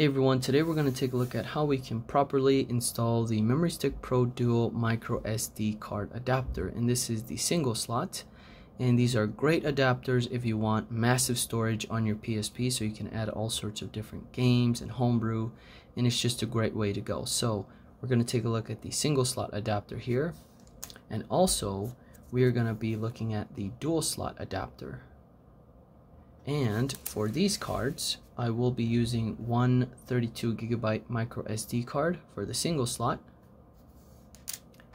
Hey everyone, today we're going to take a look at how we can properly install the Memory Stick Pro Dual micro SD card adapter, and this is the single slot, and these are great adapters if you want massive storage on your PSP so you can add all sorts of different games and homebrew, and it's just a great way to go. So we're going to take a look at the single slot adapter here, and also we are going to be looking at the dual slot adapter. And for these cards, I will be using one 32GB micro SD card for the single slot,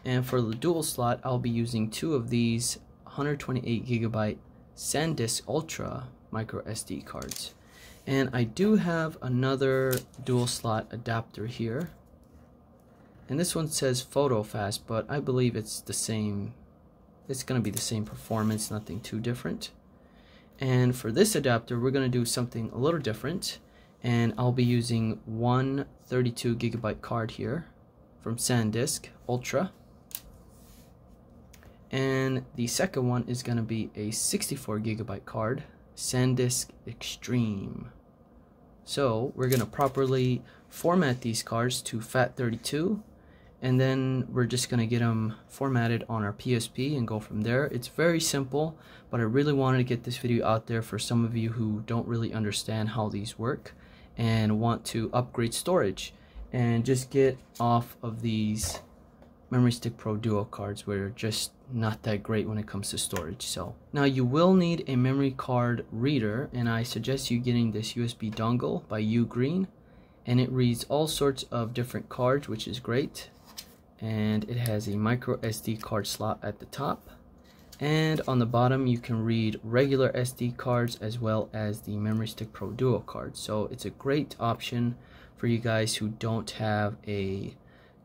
and for the dual slot I'll be using two of these 128GB SanDisk Ultra micro SD cards. And I do have another dual slot adapter here, and this one says photo fast, but I believe it's the same. It's going to be the same performance, nothing too different. And for this adapter, we're going to do something a little different, and I'll be using one 32GB card here from SanDisk Ultra, and the second one is going to be a 64GB card, SanDisk Extreme. So we're going to properly format these cards to FAT32, and then we're just going to get them formatted on our PSP and go from there. It's very simple, but I really wanted to get this video out there for some of you who don't really understand how these work and want to upgrade storage and just get off of these Memory Stick Pro Duo cards where they're just not that great when it comes to storage. So now you will need a memory card reader, and I suggest you getting this USB dongle by Ugreen, and it reads all sorts of different cards, which is great. And it has a micro SD card slot at the top, and on the bottom you can read regular SD cards as well as the Memory Stick Pro Duo cards. So it's a great option for you guys who don't have a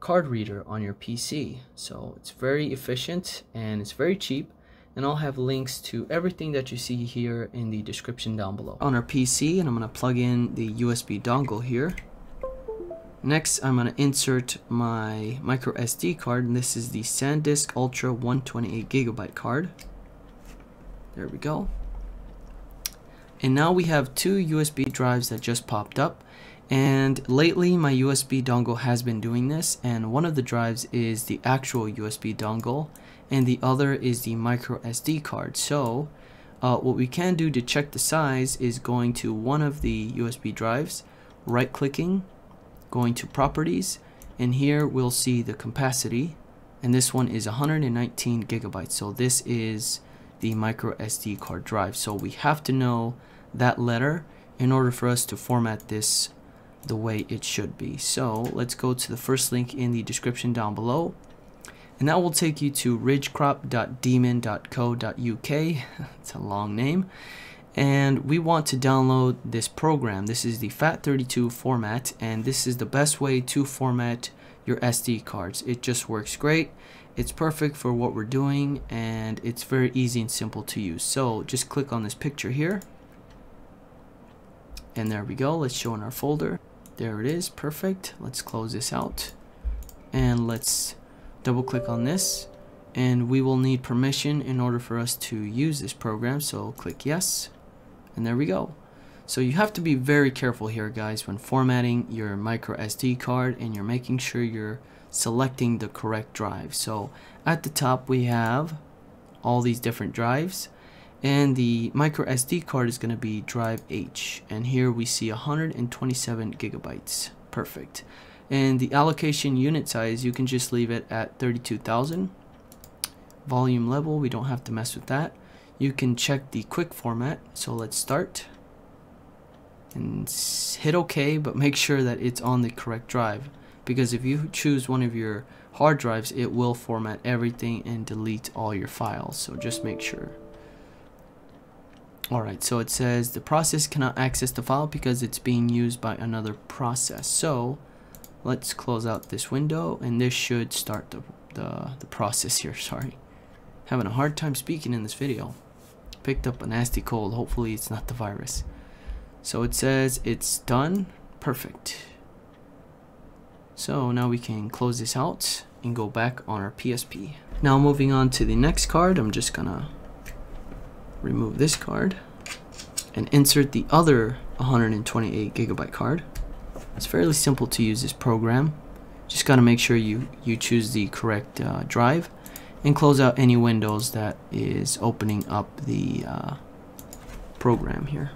card reader on your PC. So it's very efficient and it's very cheap, and I'll have links to everything that you see here in the description down below. On our PC, and I'm going to plug in the USB dongle here. Next, I'm going to insert my micro SD card, and this is the SanDisk Ultra 128GB card. There we go. And now we have two USB drives that just popped up, and lately my USB dongle has been doing this, and one of the drives is the actual USB dongle and the other is the micro SD card. So what we can do to check the size is going to one of the USB drives, right clicking, going to properties, and here we'll see the capacity, and this one is 119GB. so this is the micro SD card drive. So we have to know that letter in order for us to format this the way it should be. So let's go to the first link in the description down below, and that will take you to ridgecrop.daemon.co.uk. It's a long name, and we want to download this program. This is the FAT32 format, and this is the best way to format your SD cards. It just works great. It's perfect for what we're doing, and it's very easy and simple to use. So just click on this picture here, and there we go. Let's show in our folder. There it is, perfect. Let's close this out, and let's double click on this, and we will need permission in order for us to use this program. So click yes. And there we go. So you have to be very careful here, guys, when formatting your micro SD card, and you're making sure you're selecting the correct drive. So at the top we have all these different drives, and the micro SD card is going to be drive H, and here we see 127GB. Perfect. And the allocation unit size, you can just leave it at 32,000. Volume level, we don't have to mess with that. You can check the quick format. So let's start and hit OK, but make sure that it's on the correct drive, because if you choose one of your hard drives, it will format everything and delete all your files. So just make sure. Alright, so it says the process cannot access the file because it's being used by another process. So let's close out this window, and this should start the process here. Sorry, having a hard time speaking in this video. Picked up a nasty cold. Hopefully it's not the virus. So it says it's done. Perfect. So now we can close this out and go back on our PSP. Now moving on to the next card, I'm just gonna remove this card and insert the other 128GB card. It's fairly simple to use this program. Just got to make sure you choose the correct drive and close out any windows that is opening up the program here.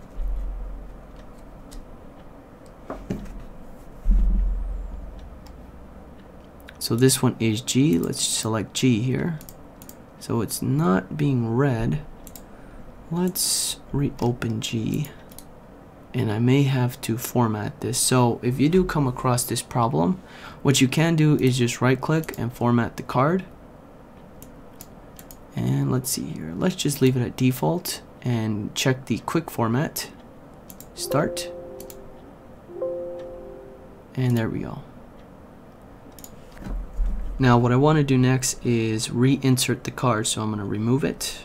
So this one is G. Let's select G here. So it's not being read. Let's reopen G. And I may have to format this. So if you do come across this problem, what you can do is just right click and format the card. And let's see here. Let's just leave it at default and check the quick format. Start. And there we go. Now what I want to do next is reinsert the card. So I'm going to remove it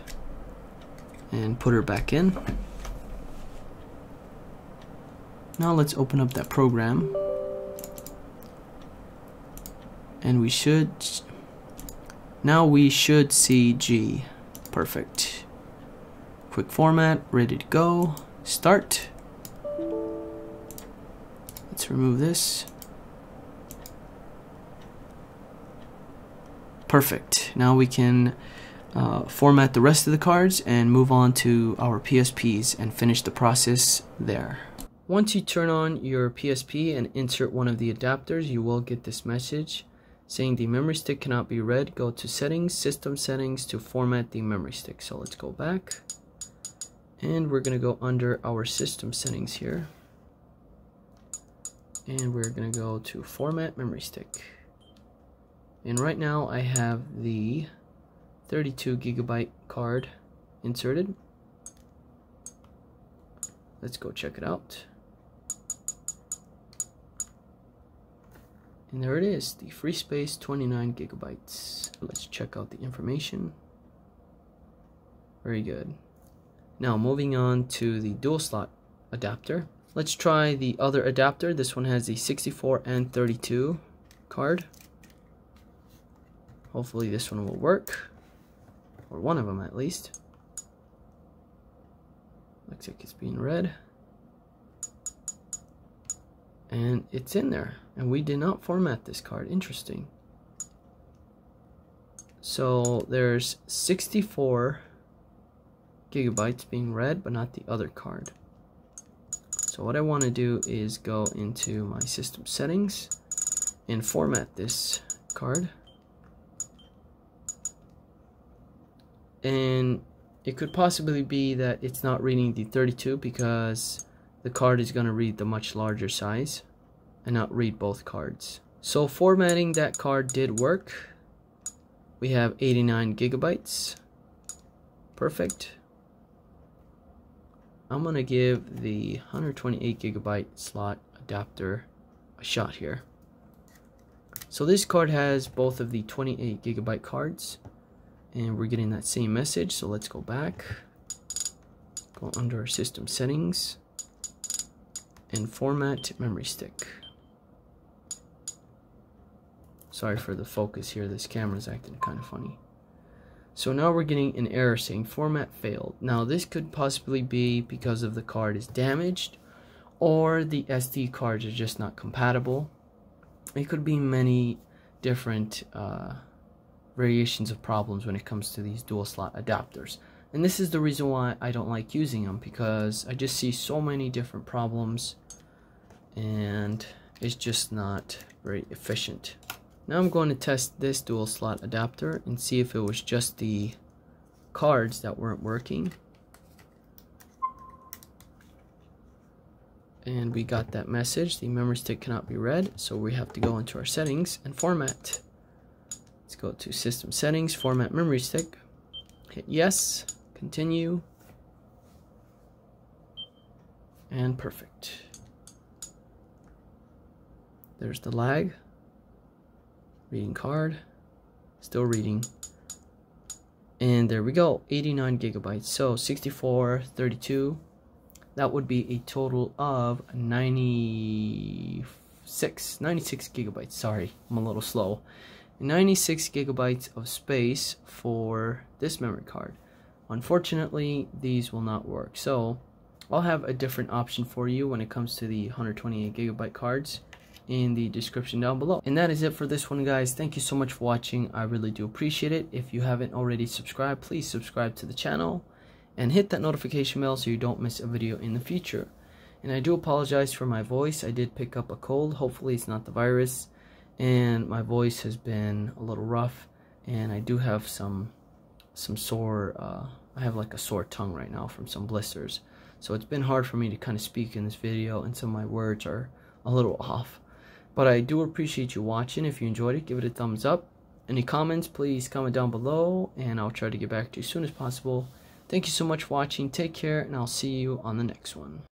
and put her back in. Now let's open up that program. And we should see G. Perfect. Quick format, ready to go. Start. Let's remove this. Perfect. Now we can format the rest of the cards and move on to our PSPs and finish the process there. Once you turn on your PSP and insert one of the adapters, you will get this message saying the memory stick cannot be read. Go to settings, system settings to format the memory stick. So let's go back and we're going to go under our system settings here. And we're going to go to format memory stick. And right now I have the 32 gigabyte card inserted. Let's go check it out. And there it is, the free space 29 gigabytes. Let's check out the information. Very good. Now moving on to the dual slot adapter. Let's try the other adapter. This one has the 64 and 32 card. Hopefully this one will work, or one of them at least. Looks like it's being read. And it's in there, and we did not format this card. Interesting. So there's 64 gigabytes being read, but not the other card. So what I want to do is go into my system settings and format this card. And it could possibly be that it's not reading the 32 because the card is going to read the much larger size and not read both cards. So formatting that card did work. We have 89 gigabytes. Perfect. I'm going to give the 128 gigabyte slot adapter a shot here. So this card has both of the 28 gigabyte cards. And we're getting that same message, so let's go back, go under our system settings, and format memory stick. Sorry for the focus here, this camera's acting kind of funny. So now we're getting an error saying format failed. Now this could possibly be because of the card is damaged, or the SD cards are just not compatible. It could be many different variations of problems when it comes to these dual slot adapters, and this is the reason why I don't like using them, because I just see so many different problems and it's just not very efficient. Now I'm going to test this dual slot adapter and see if it was just the cards that weren't working. And we got that message, the memory stick cannot be read, so we have to go into our settings and format. Let's go to system settings, format memory stick, hit yes, continue, and perfect. There's the lag, reading card, still reading, and there we go, 89 gigabytes. So 64, 32, that would be a total of 96 gigabytes. Sorry, I'm a little slow. 96 gigabytes of space for this memory card. Unfortunately, these will not work. So I'll have a different option for you when it comes to the 128GB cards in the description down below. And that is it for this one, guys. Thank you so much for watching. I really do appreciate it. If you haven't already subscribed, please subscribe to the channel and hit that notification bell so you don't miss a video in the future. And I do apologize for my voice. I did pick up a cold. Hopefully it's not the virus, and my voice has been a little rough, and I do have some sore I have like a sore tongue right now from some blisters, so it's been hard for me to kind of speak in this video, and some of my words are a little off. But I do appreciate you watching. If you enjoyed it, give it a thumbs up. Any comments, please comment down below, and I'll try to get back to you as soon as possible. Thank you so much for watching. Take care, and I'll see you on the next one.